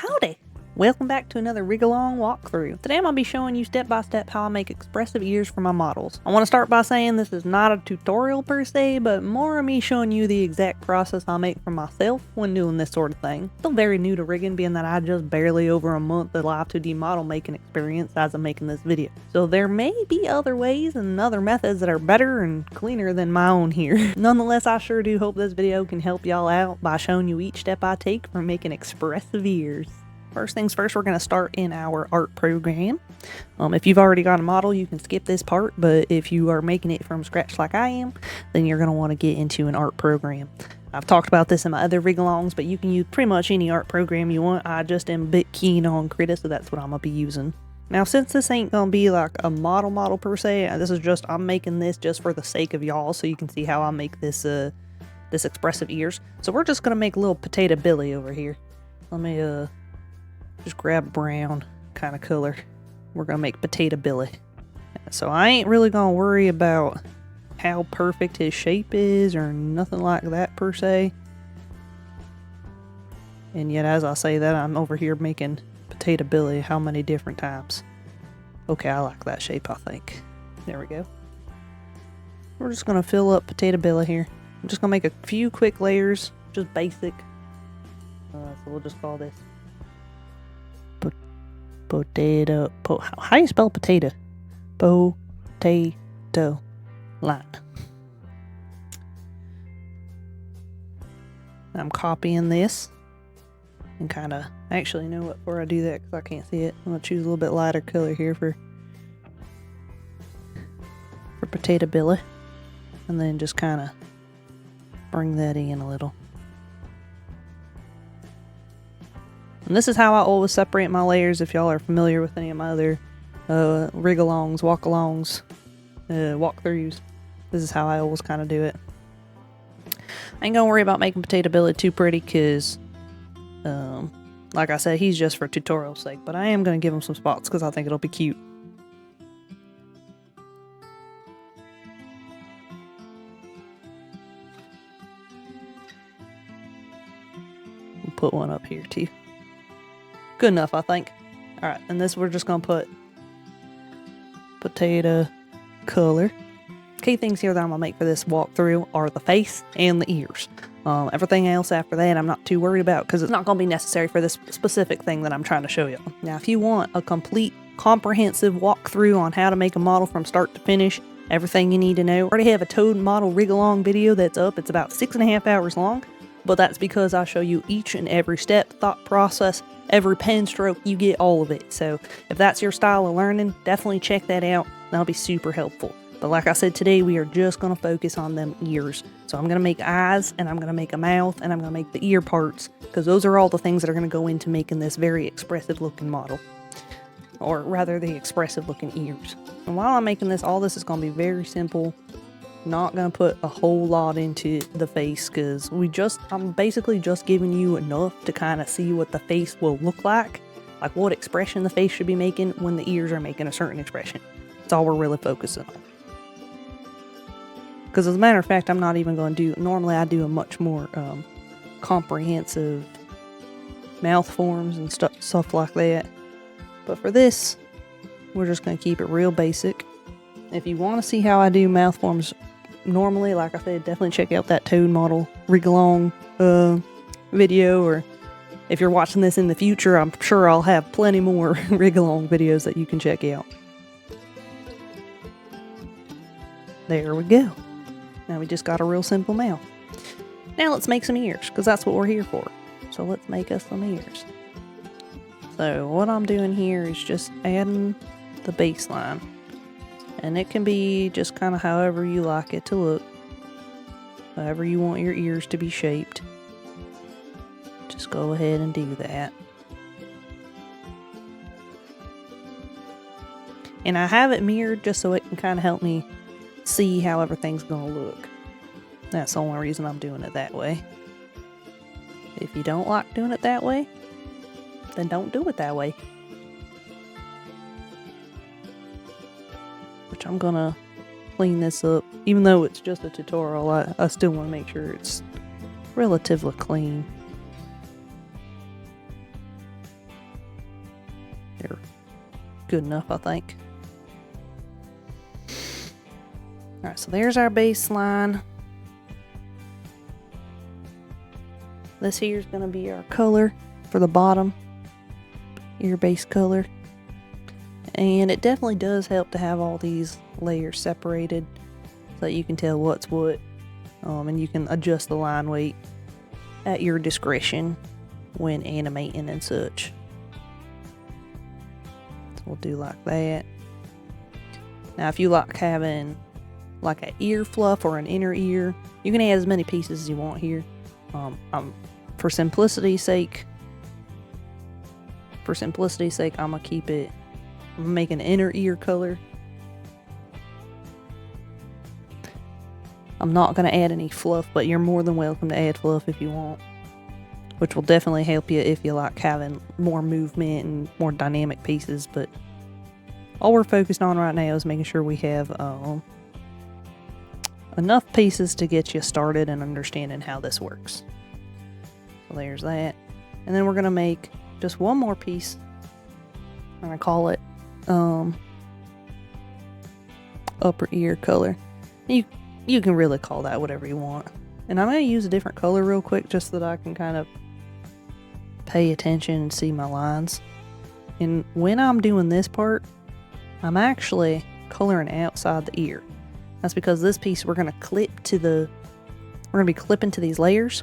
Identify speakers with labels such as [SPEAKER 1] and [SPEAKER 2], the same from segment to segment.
[SPEAKER 1] Howdy! Welcome back to another rig-along walkthrough. Today I'm going to be showing you step by step how I make expressive ears for my models. I want to start by saying this is not a tutorial per se, but more of me showing you the exact process I make for myself when doing this sort of thing. Still very new to rigging, being that I just barely over a month of live 2D model making experience as I'm making this video. So there may be other ways and other methods that are better and cleaner than my own here. Nonetheless, I sure do hope this video can help y'all out by showing you each step I take for making expressive ears. First things first, we're going to start in our art program. If you've already got a model, you can skip this part, but if you are making it from scratch like I am, then you're going to want to get into an art program. I've talked about this in my other rig-alongs, but you can use pretty much any art program you want. I just am a bit keen on Krita, so that's what I'm going to be using. Now, since this ain't going to be like a model per se, this is just, I'm making this just for the sake of y'all, so you can see how I make this, this expressive ears. So we're just going to make a little potato Billy over here. Let me, just grab brown kind of color. We're gonna make potato Billy. So I ain't really gonna worry about how perfect his shape is or nothing like that per se. And yet as I say that, I'm over here making potato Billy how many different times. Okay, I like that shape, I think. There we go. We're just gonna fill up potato Billy here. I'm just gonna make a few quick layers, just basic. So we'll just call this potato. How do you spell potato? Potato line. I'm copying this and kind of, actually, you know what, before I do that, because I can't see it, I'm going to choose a little bit lighter color here for potato Billy, and then just kind of bring that in a little. And this is how I always separate my layers if y'all are familiar with any of my other rig-alongs, walk-alongs, walkthroughs. This is how I always kind of do it. I ain't gonna worry about making Potato Billy too pretty because, like I said, he's just for tutorial sake. But I am gonna give him some spots because I think it'll be cute. We'll put one up here too. Good enough, I think. Alright, and this we're just going to put potato color. Key things here that I'm going to make for this walkthrough are the face and the ears. Everything else after that I'm not too worried about because it's not going to be necessary for this specific thing that I'm trying to show you. Now, if you want a complete, comprehensive walkthrough on how to make a model from start to finish, everything you need to know, I already have a Toad model rig-along video that's up. It's about 6.5 hours long, but that's because I show you each and every step, thought process, every pen stroke, you get all of it. So if that's your style of learning, definitely check that out. That'll be super helpful. But like I said, today we are just going to focus on them ears. So I'm going to make eyes, and I'm going to make a mouth, and I'm going to make the ear parts, because those are all the things that are going to go into making this very expressive looking model. Or rather, the expressive looking ears. And while I'm making this, all this is going to be very simple. Not going to put a whole lot into the face because I'm basically just giving you enough to kind of see what the face will look like what expression the face should be making when the ears are making a certain expression. That's all we're really focusing on. Because as a matter of fact, I'm not even going to do, normally I do a much more comprehensive mouth forms and stuff like that. But for this, we're just going to keep it real basic. If you want to see how I do mouth forms normally, like I said, definitely check out that Toad model rig-along video, or if you're watching this in the future, I'm sure I'll have plenty more rig-along videos that you can check out. There we go. Now we just got a real simple mouth. Now let's make some ears, because that's what we're here for. So let's make us some ears. So what I'm doing here is just adding the baseline. And it can be just kind of however you like it to look. However you want your ears to be shaped. Just go ahead and do that. And I have it mirrored just so it can kind of help me see how everything's going to look. That's the only reason I'm doing it that way. If you don't like doing it that way, then don't do it that way. Which I'm gonna clean this up. Even though it's just a tutorial, I still want to make sure it's relatively clean. They're good enough, I think. Alright, so there's our baseline. This here is going to be our color for the bottom, ear base color. And it definitely does help to have all these layers separated so that you can tell what's what. And you can adjust the line weight at your discretion when animating and such. So we'll do like that. Now if you like having like an ear fluff or an inner ear, you can add as many pieces as you want here. For simplicity's sake, I'm gonna keep it. I'm gonna make an inner ear color. I'm not gonna add any fluff, but you're more than welcome to add fluff if you want, which will definitely help you if you like having more movement and more dynamic pieces. But all we're focused on right now is making sure we have enough pieces to get you started and understanding how this works. So there's that. And then we're going to make just one more piece. I'm going to call it upper ear color. You can really call that whatever you want. And I'm going to use a different color real quick just so that I can kind of pay attention and see my lines. And when I'm doing this part, I'm actually coloring outside the ear. That's because this piece we're going to be clipping to these layers.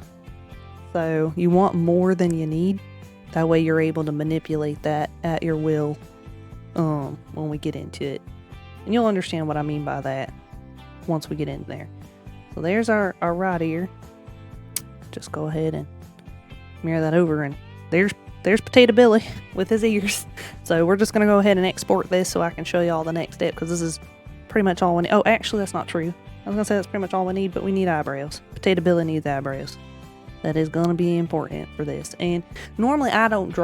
[SPEAKER 1] So you want more than you need. That way you're able to manipulate that at your will when we get into it. And you'll understand what I mean by that once we get in there. So there's our right ear. Just go ahead and mirror that over, and there's Potato Billy with his ears. So we're just going to go ahead and export this so I can show you all the next step, because this is pretty much all we need. Oh, actually that's not true. I was going to say that's pretty much all we need, but we need eyebrows. Potato Billy needs eyebrows. That is going to be important for this. And normally I don't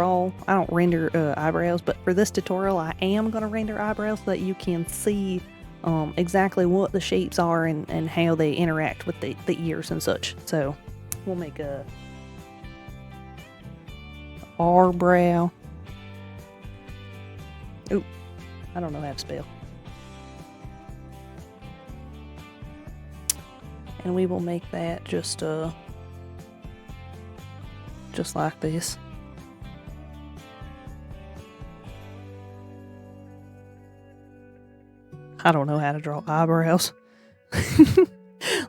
[SPEAKER 1] render eyebrows, but for this tutorial I am going to render eyebrows so that you can see exactly what the shapes are and how they interact with the ears and such. So we'll make a R-brow. Oop, I don't know how to spell. And we will make that just like this. I don't know how to draw eyebrows.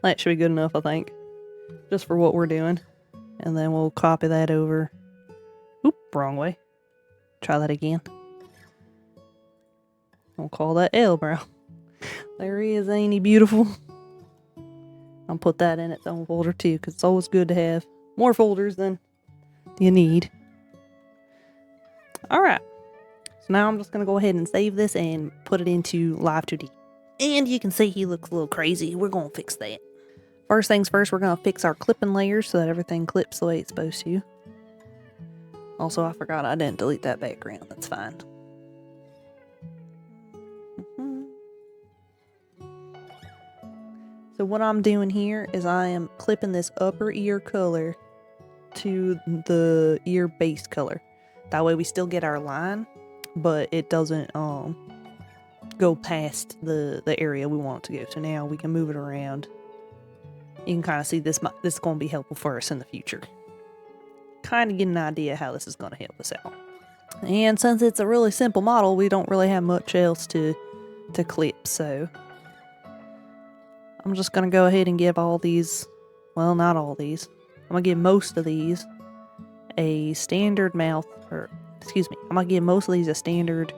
[SPEAKER 1] That should be good enough, I think, just for what we're doing. And then we'll copy that over. Oop, wrong way. Try that again. We'll call that L-brow. There he is, ain't he beautiful? I'll put that in its own folder too, because it's always good to have more folders than you need. Alright, so now I'm just going to go ahead and save this and put it into Live 2D. And you can see he looks a little crazy. We're going to fix that. First things first, we're going to fix our clipping layers so that everything clips the way it's supposed to. Also, I forgot I didn't delete that background. That's fine. So what I'm doing here is I am clipping this upper ear color to the ear base color. That way we still get our line, but it doesn't go past the area we want it to go. So now we can move it around. You can kind of see this is going to be helpful for us in the future. Kind of get an idea how this is going to help us out. And since it's a really simple model, we don't really have much else to clip, so I'm just going to go ahead and give all these, well, not all these, I'm going to give most of these a standard mouth, or excuse me, I'm going to give most of these a standard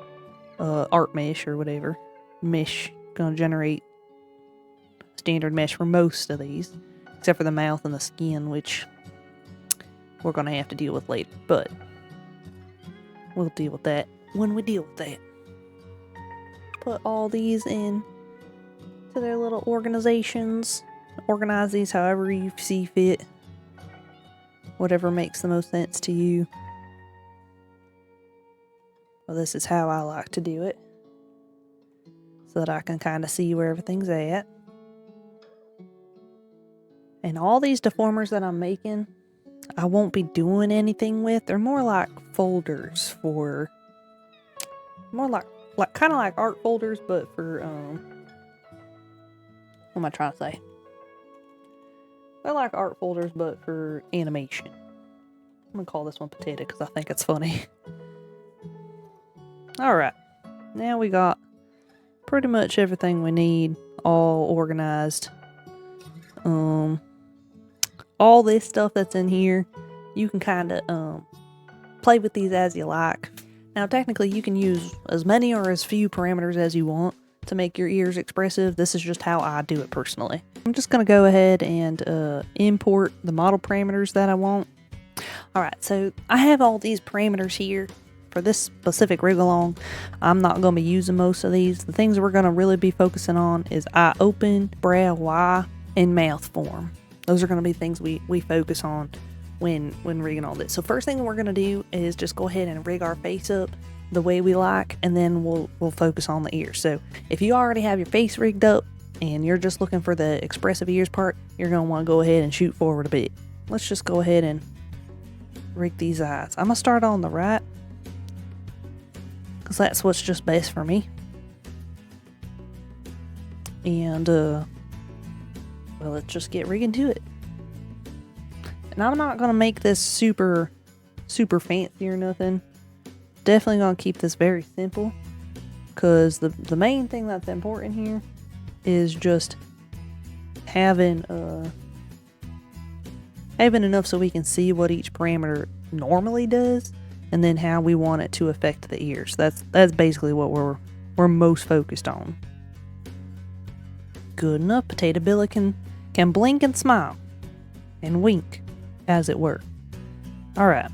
[SPEAKER 1] art mesh or whatever. Mesh, going to generate standard mesh for most of these, except for the mouth and the skin, which we're going to have to deal with later, but we'll deal with that when we deal with that. Put all these in to their little organizations. Organize these however you see fit. Whatever makes the most sense to you. Well, this is how I like to do it, so that I can kind of see where everything's at. And all these deformers that I'm making, I won't be doing anything with. They're more like folders for more like kind of like art folders, but for what am I trying to say? They're like art folders, but for animation. I'm gonna call this one potato because I think it's funny. Alright, now we got pretty much everything we need all organized. All this stuff that's in here, you can kind of play with these as you like. Now technically you can use as many or as few parameters as you want to make your ears expressive. This is just how I do it personally. I'm just going to go ahead and import the model parameters that I want. Alright, so I have all these parameters here for this specific rig along. I'm not going to be using most of these. The things we're going to really be focusing on is eye open, brow Y, and mouth form. Those are going to be things we focus on when rigging all this. So first thing we're going to do is just go ahead and rig our face up the way we like, and then we'll focus on the ears. So if you already have your face rigged up and you're just looking for the expressive ears part, you're going to want to go ahead and shoot forward a bit. Let's just go ahead and rig these eyes. I'm going to start on the right because that's what's just best for me. And well, let's just get rigging to it. And I'm not going to make this super fancy or nothing. Definitely going to keep this very simple, because the main thing that's important here is just having enough so we can see what each parameter normally does, and then how we want it to affect the ears. That's basically what we're most focused on. Good enough. Potato Billy can blink and smile and wink, as it were. Alright.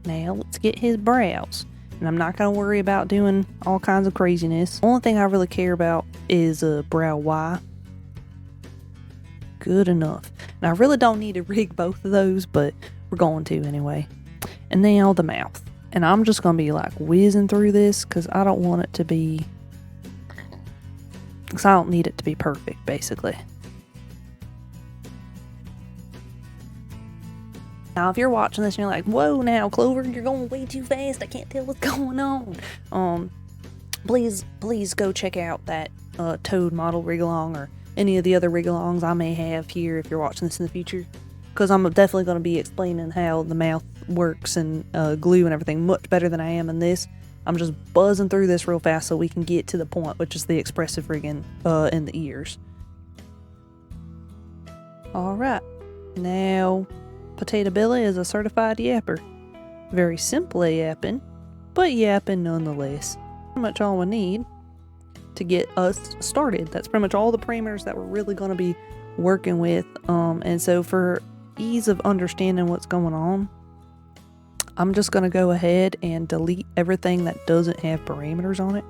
[SPEAKER 1] Now let's get his brows. And I'm not going to worry about doing all kinds of craziness. The only thing I really care about is brow Y. Good enough. And I really don't need to rig both of those, but we're going to anyway. And now the mouth. And I'm just going to be like whizzing through this because I don't want it to be... because I don't need it to be perfect, basically. Now, if you're watching this and you're like, whoa, now, Clover, you're going way too fast. I can't tell what's going on. Please go check out that Toad model rig-along or any of the other rig-alongs I may have here if you're watching this in the future. Because I'm definitely going to be explaining how the mouth works and glue and everything much better than I am in this. I'm just buzzing through this real fast so we can get to the point, which is the expressive rigging in the ears. Alright, now Potato Billy is a certified yapper. Very simply yapping, but yapping nonetheless. Pretty much all we need to get us started. That's pretty much all the parameters that we're really going to be working with. And so for ease of understanding what's going on, I'm just going to go ahead and delete everything that doesn't have parameters on it.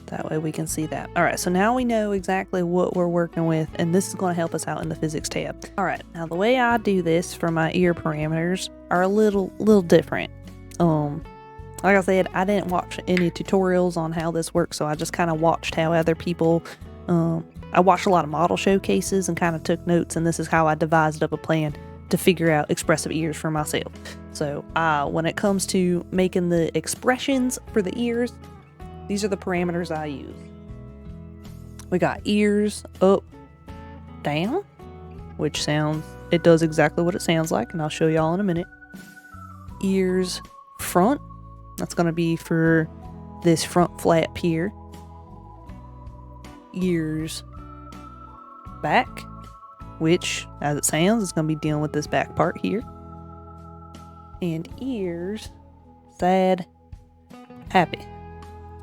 [SPEAKER 1] That way we can see that. Alright, so now we know exactly what we're working with, and this is going to help us out in the physics tab. Alright, now the way I do this for my ear parameters are a little different. Like I said, I didn't watch any tutorials on how this works, so I just kind of watched how other people... I watched a lot of model showcases and kind of took notes, and this is how I devised up a plan to figure out expressive ears for myself. So when it comes to making the expressions for the ears, these are the parameters I use. We got ears up, down, which it does exactly what it sounds like, and I'll show y'all in a minute. Ears front, that's going to be for this front flap here. Ears back, which, as it sounds, is going to be dealing with this back part here. And ears sad, happy.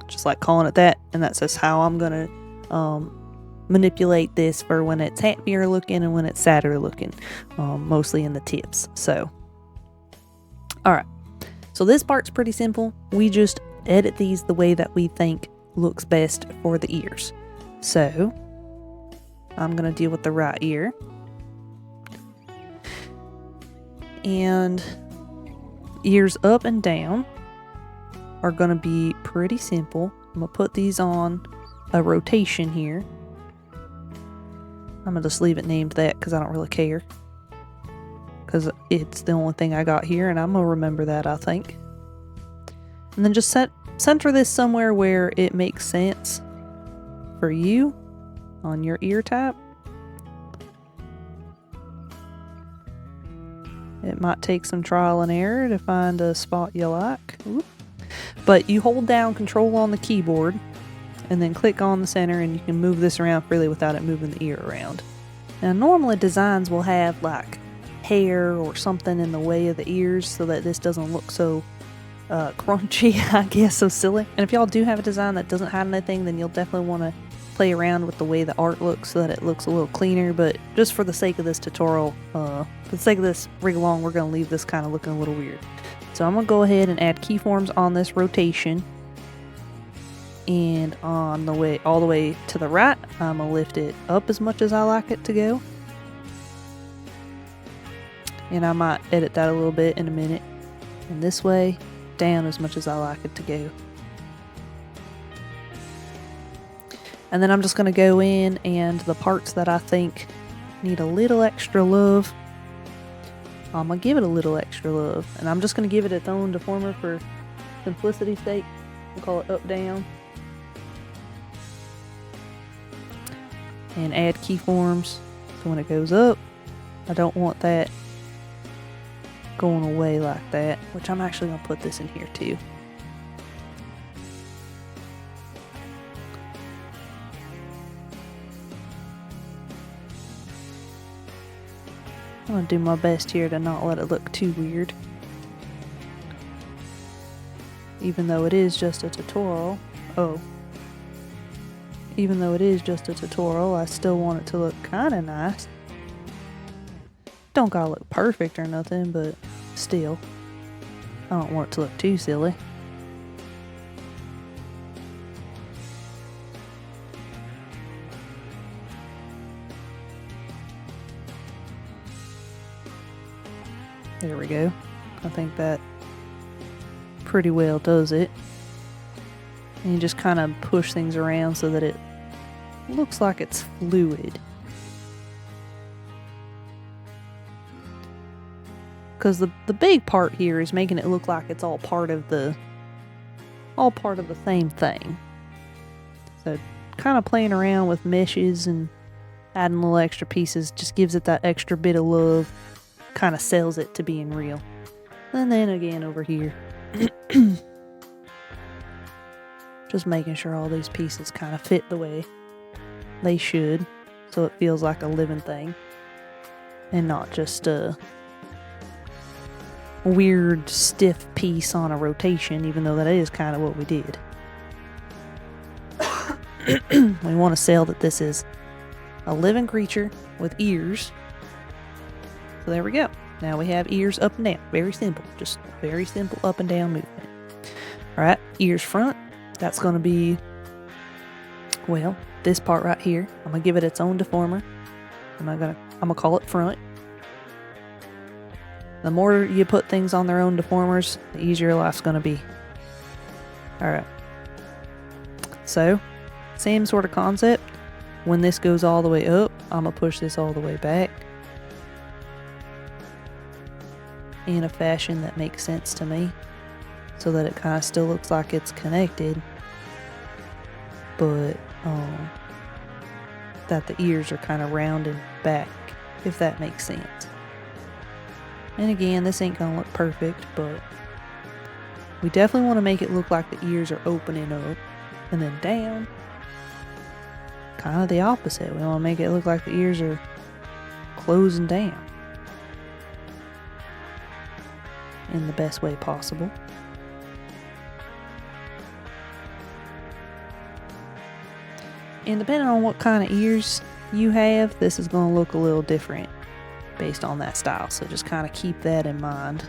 [SPEAKER 1] Just like calling it that, and that's just how I'm going to manipulate this for when it's happier looking and when it's sadder looking, mostly in the tips. So, alright. So this part's pretty simple. We just edit these the way that we think looks best for the ears. So, I'm going to deal with the right ear. And ears up and down are going to be pretty simple. I'm going to put these on a rotation here. I'm going to just leave it named that because I don't really care. Because it's the only thing I got here, and I'm going to remember that, I think. And then just center this somewhere where it makes sense for you on your ear tap. It might take some trial and error to find a spot you like. Ooh. But you hold down Control on the keyboard and then click on the center, and you can move this around freely without it moving the ear around. Now normally designs will have like hair or something in the way of the ears so that this doesn't look so crunchy, I guess, so silly. And if y'all do have a design that doesn't have anything, then you'll definitely want to play around with the way the art looks so that it looks a little cleaner. But just for the sake of this tutorial, for the sake of this rig along, we're going to leave this kind of looking a little weird. So I'm going to go ahead and add keyforms on this rotation. And on the way, all the way to the right, I'm going to lift it up as much as I like it to go. And I might edit that a little bit in a minute. And this way, down as much as I like it to go. And then I'm just going to go in, and the parts that I think need a little extra love, I'm going to give it a little extra love. And I'm just going to give it its own deformer for simplicity's sake. We'll call it up, down. And add keyforms. So when it goes up, I don't want that going away like that, which I'm actually going to put this in here too. I'm going to do my best here to not let it look too weird. Even though it is just a tutorial. Even though it is just a tutorial, I still want it to look kind of nice. Don't gotta look perfect or nothing, but still, I don't want it to look too silly. There we go. I think that pretty well does it. And you just kind of push things around so that it looks like it's fluid. Because the big part here is making it look like it's all part of the same thing. So kind of playing around with meshes and adding little extra pieces just gives it that extra bit of love, kind of sells it to being real. And then again over here, just making sure all these pieces kind of fit the way they should, so it feels like a living thing and not just a weird stiff piece on a rotation, even though that is kind of what we did. We want to sell that this is a living creature with ears. So there we go. Now we have ears up and down. Very simple. Just very simple up and down movement. Alright, ears front. That's going to be, well, this part right here. I'm going to give it its own deformer. I'm going to call it front. The more you put things on their own deformers, the easier life's going to be. Alright. So, same sort of concept. When this goes all the way up, I'm going to push this all the way back in a fashion that makes sense to me, so that it kind of still looks like it's connected, but that the ears are kind of rounded back, if that makes sense. And again, this ain't gonna look perfect, but we definitely want to make it look like the ears are opening up and then down. Kind of the opposite. We want to make it look like the ears are closing down in the best way possible. And depending on what kind of ears you have, this is going to look a little different based on that style. So just kind of keep that in mind.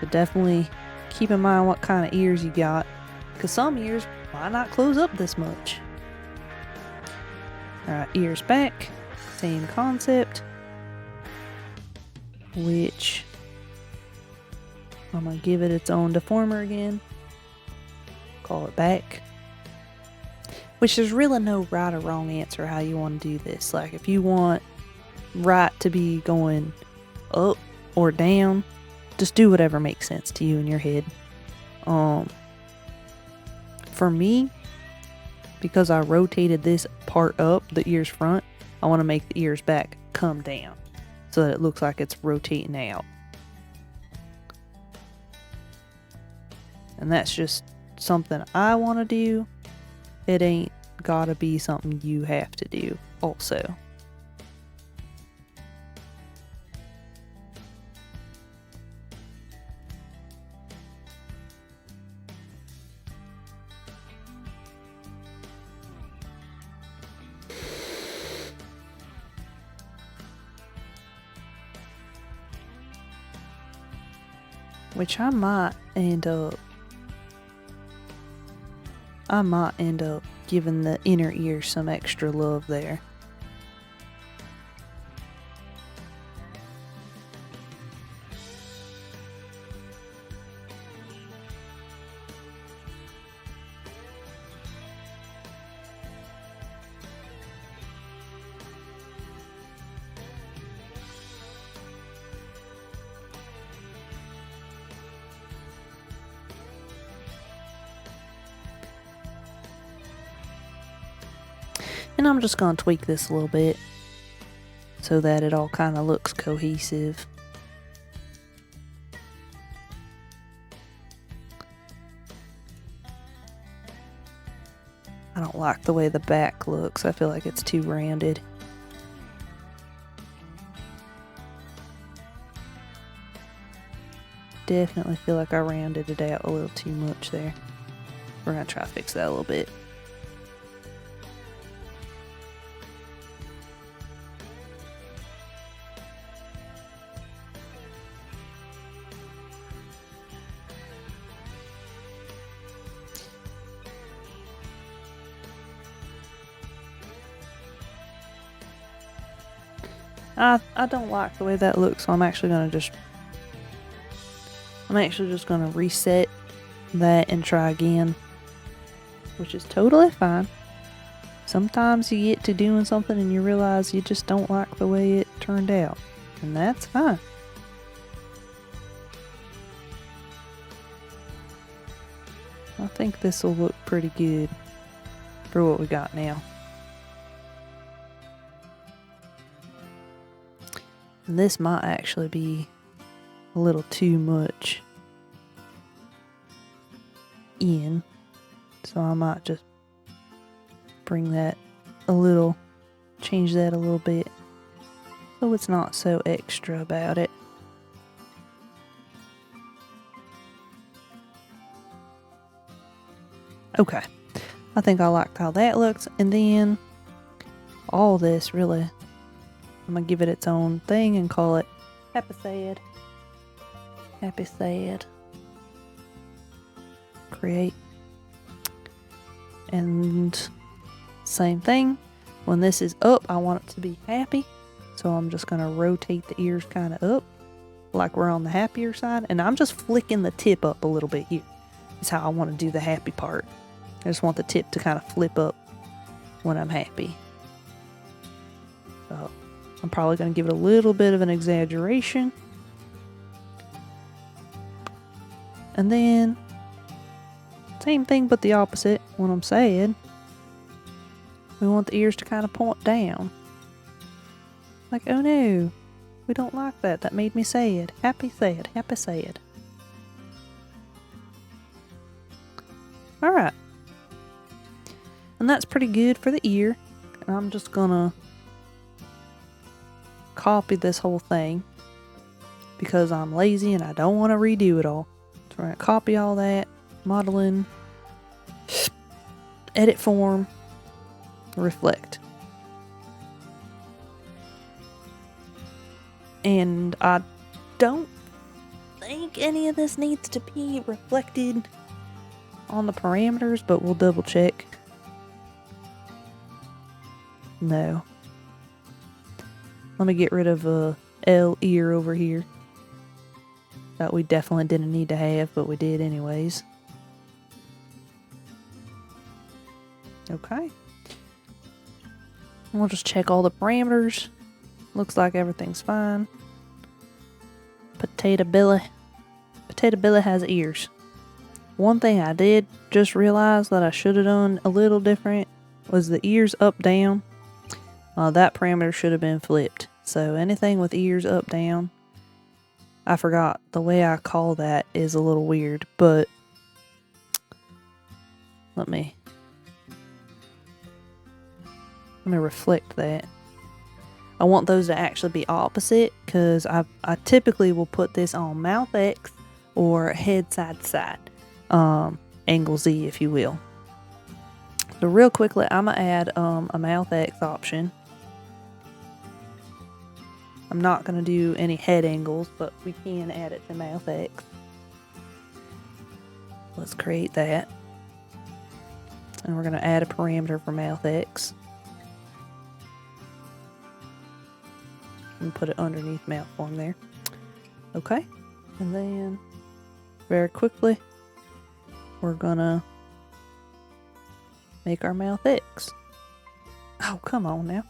[SPEAKER 1] But definitely keep in mind what kind of ears you got, because some ears might not close up this much. Alright, ears back, same concept, which I'm going to give it its own deformer again, call it back, which there's really no right or wrong answer how you want to do this. Like if you want right to be going up or down, just do whatever makes sense to you in your head. For me, because I rotated this part up, the ears front, I want to make the ears back come down so that it looks like it's rotating out. And that's just something I want to do. It ain't gotta be something you have to do also. Which I might end up giving the inner ear some extra love there. And I'm just going to tweak this a little bit so that it all kind of looks cohesive. I don't like the way the back looks. I feel like it's too rounded. Definitely feel like I rounded it out a little too much there. We're going to try to fix that a little bit. I don't like the way that looks, so I'm actually just gonna reset that and try again, which is totally fine. Sometimes you get to doing something and you realize you just don't like the way it turned out, and that's fine. I think this will look pretty good for what we got now. And this might actually be a little too much in, so I might just bring that a little, change that a little bit so it's not so extra about it. Okay, I think I like how that looks, and then all this really, I'm gonna give it its own thing and call it Happy Sad. Happy Sad. Create. And same thing. When this is up, I want it to be happy. So I'm just gonna rotate the ears kind of up like we're on the happier side. And I'm just flicking the tip up a little bit here. That's how I want to do the happy part. I just want the tip to kind of flip up when I'm happy. So I'm probably going to give it a little bit of an exaggeration. And then, same thing but the opposite when I'm sad. We want the ears to kind of point down. Like, oh no, we don't like that. That made me sad. Happy sad, happy sad. Alright. And that's pretty good for the ear. And I'm just going to copy this whole thing because I'm lazy and I don't want to redo it all. So we're going to copy all that, modeling, edit form, reflect. And I don't think any of this needs to be reflected on the parameters, but we'll double check. No. Let me get rid of a L ear over here that we definitely didn't need to have, but we did anyways. Okay. We'll just check all the parameters. Looks like everything's fine. Potato Billy. Potato Billy has ears. One thing I did just realize that I should have done a little different was the ears up down. That parameter should have been flipped. So anything with ears up down, I forgot the way I call that is a little weird, but let me reflect that. I want those to actually be opposite because I typically will put this on mouth X or head side to side. Angle Z, if you will. So real quickly, I'm going to add a mouth X option. I'm not going to do any head angles, but we can add it to mouth X. Let's create that. And we're going to add a parameter for mouth X. And put it underneath mouth form there. Okay. And then very quickly, we're gonna make our mouth X. Oh, come on now.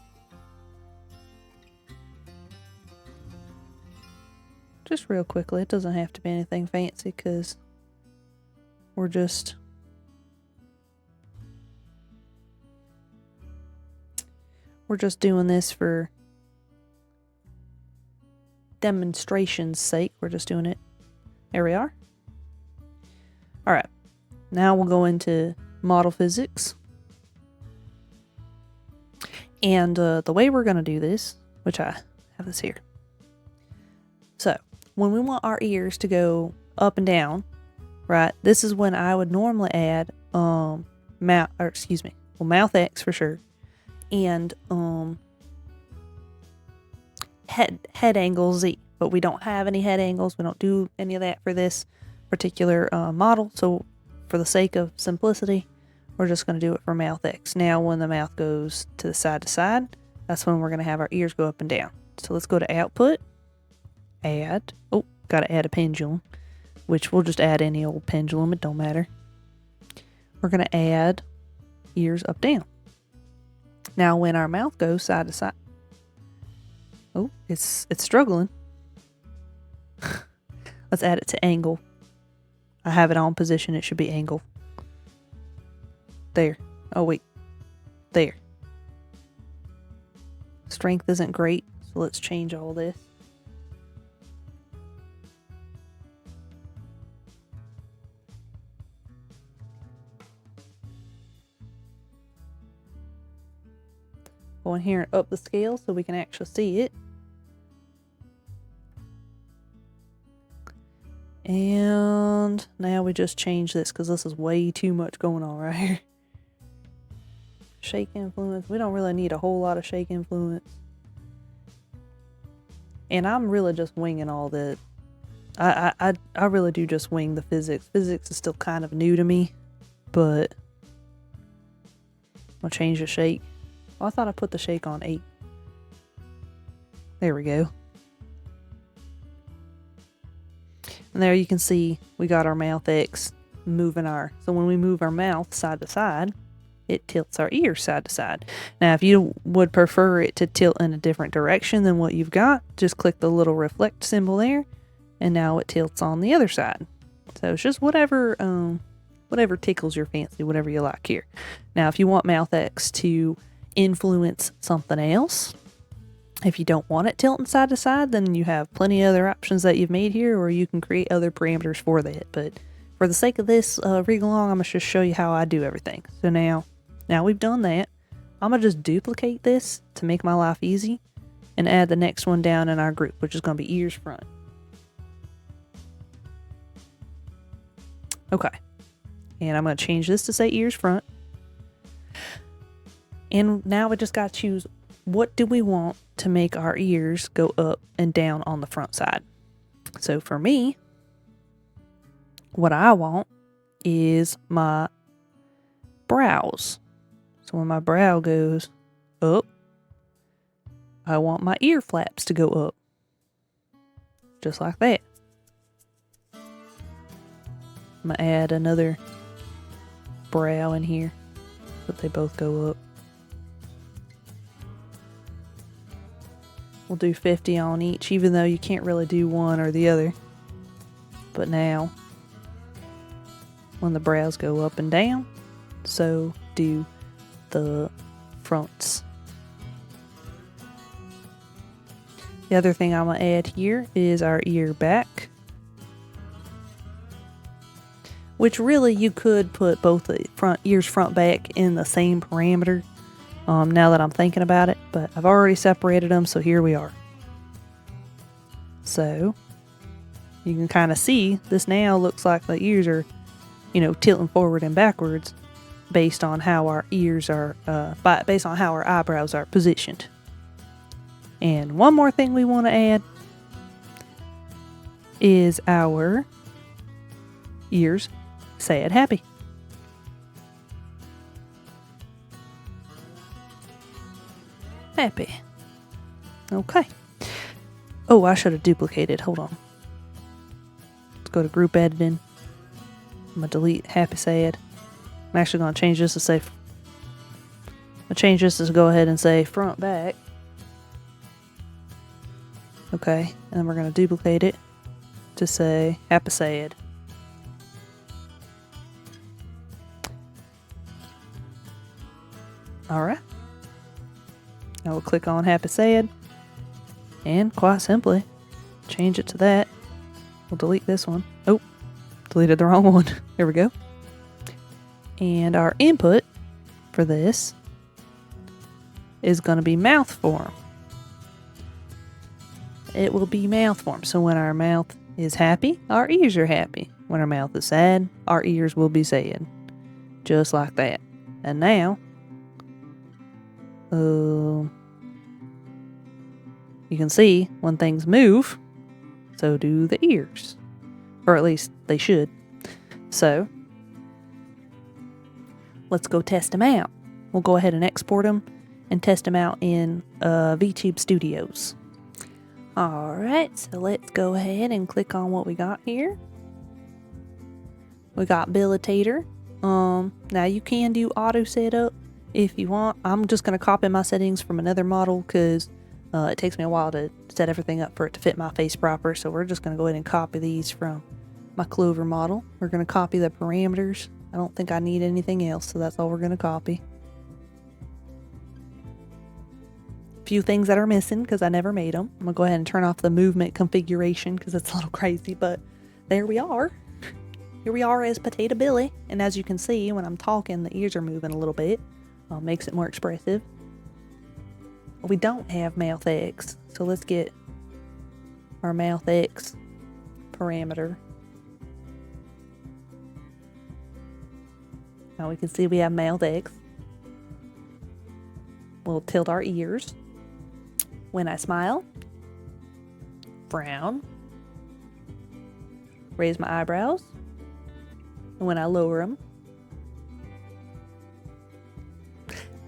[SPEAKER 1] Just real quickly. It doesn't have to be anything fancy because we're just doing this for demonstration's sake. We're just doing it. There we are. All right. Now we'll go into model physics. And the way we're going to do this, which I have this here. So when we want our ears to go up and down, right, this is when I would normally add mouth X for sure, and head angle Z. But we don't have any head angles. We don't do any of that for this particular model. So for the sake of simplicity, we're just going to do it for mouth X. Now when the mouth goes to side, that's when we're going to have our ears go up and down. So let's go to output, add, got to add a pendulum, which we'll just add any old pendulum, it don't matter. We're going to add ears up down. Now when our mouth goes side to side, it's struggling. Let's add it to angle. I have it on position, it should be angle. There. Oh wait. There. Strength isn't great, so let's change all this. Go in here and up the scale so we can actually see it. And now we just change this because this is way too much going on right here. Shake influence. We don't really need a whole lot of shake influence. And I'm really just winging all the... I really do just wing the physics. Physics is still kind of new to me, but I'll change the shake. Oh, I thought I put the shake on 8. There we go. And there you can see we got our mouth X moving so when we move our mouth side to side, it tilts our ears side to side. Now, if you would prefer it to tilt in a different direction than what you've got, just click the little reflect symbol there, and now it tilts on the other side. So it's just whatever tickles your fancy, whatever you like here. Now, if you want mouth X to influence something else, if you don't want it tilting side to side, then you have plenty of other options that you've made here, or you can create other parameters for that. But for the sake of this read along, I'm going to just show you how I do everything. So now we've done that. I'm going to just duplicate this to make my life easy and add the next one down in our group, which is going to be ears front. Okay. And I'm going to change this to say ears front. And now we just got to choose what do we want to make our ears go up and down on the front side. So for me, what I want is my brows. So when my brow goes up, I want my ear flaps to go up. Just like that. I'm going to add another brow in here so that they both go up. We'll do 50 on each, even though you can't really do one or the other. But now, When the brows go up and down, so do the fronts. The other thing I'm going to add here is our ear back, which really you could put both the ears front back in the same parameter now that I'm thinking about it, but I've already separated them, so here we are. So you can kind of see this now looks like the ears are, you know, tilting forward and backwards based on how our ears are, based on how our eyebrows are positioned. And one more thing we want to add is our ears sad happy. Happy. Okay. Oh, I should have duplicated. Hold on. Let's go to group editing. I'm going to delete happy sad. I'm actually going to change this to say, go ahead and say front back. Okay, and then we're going to duplicate it to say happy sad. Alright. Now we'll click on happy sad, and quite simply change it to that. We'll delete this one. Oh, deleted the wrong one. There we go. And our input for this is going to be mouth form. It will be mouth form. So when our mouth is happy, our ears are happy. When our mouth is sad, our ears will be sad. Just like that. And now, you can see when things move, so do the ears. Or at least they should. So, let's go test them out. We'll go ahead and export them and test them out in Vtube Studios. Alright, so let's go ahead and click on what we got here. We got Billitator. Now you can do auto setup if you want. I'm just going to copy my settings from another model because it takes me a while to set everything up for it to fit my face proper. So we're just going to go ahead and copy these from my Clover model. We're going to copy the parameters. I don't think I need anything else, so that's all we're going to copy. Few things that are missing because I never made them. I'm going to go ahead and turn off the movement configuration because it's a little crazy, but there we are. Here we are as Potato Billy, and as you can see, when I'm talking, the ears are moving a little bit. Makes it more expressive. We don't have mouth X, so let's get our mouth X parameter. Now we can see we have mouth X. We'll tilt our ears. When I smile, frown, raise my eyebrows, and when I lower them.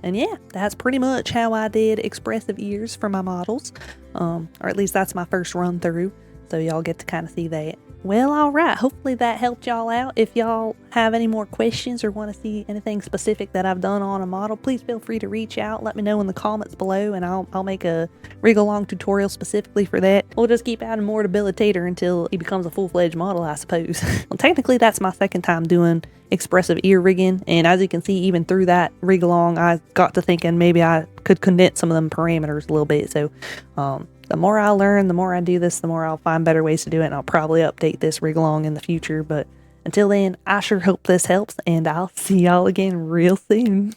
[SPEAKER 1] And yeah, that's pretty much how I did expressive ears for my models. Or at least that's my first run through, so y'all get to kind of see that. Well, alright, hopefully that helped y'all out. If y'all have any more questions or want to see anything specific that I've done on a model, please feel free to reach out. Let me know in the comments below, and I'll make a rig-along tutorial specifically for that. We'll just keep adding more to Billitator until he becomes a full-fledged model, I suppose. Well, technically that's my second time doing expressive ear rigging, and as you can see, even through that rig-along, I got to thinking maybe I could condense some of them parameters a little bit. So the more I learn, the more I do this, the more I'll find better ways to do it, and I'll probably update this rig-along in the future. But until then, I sure hope this helps, and I'll see y'all again real soon.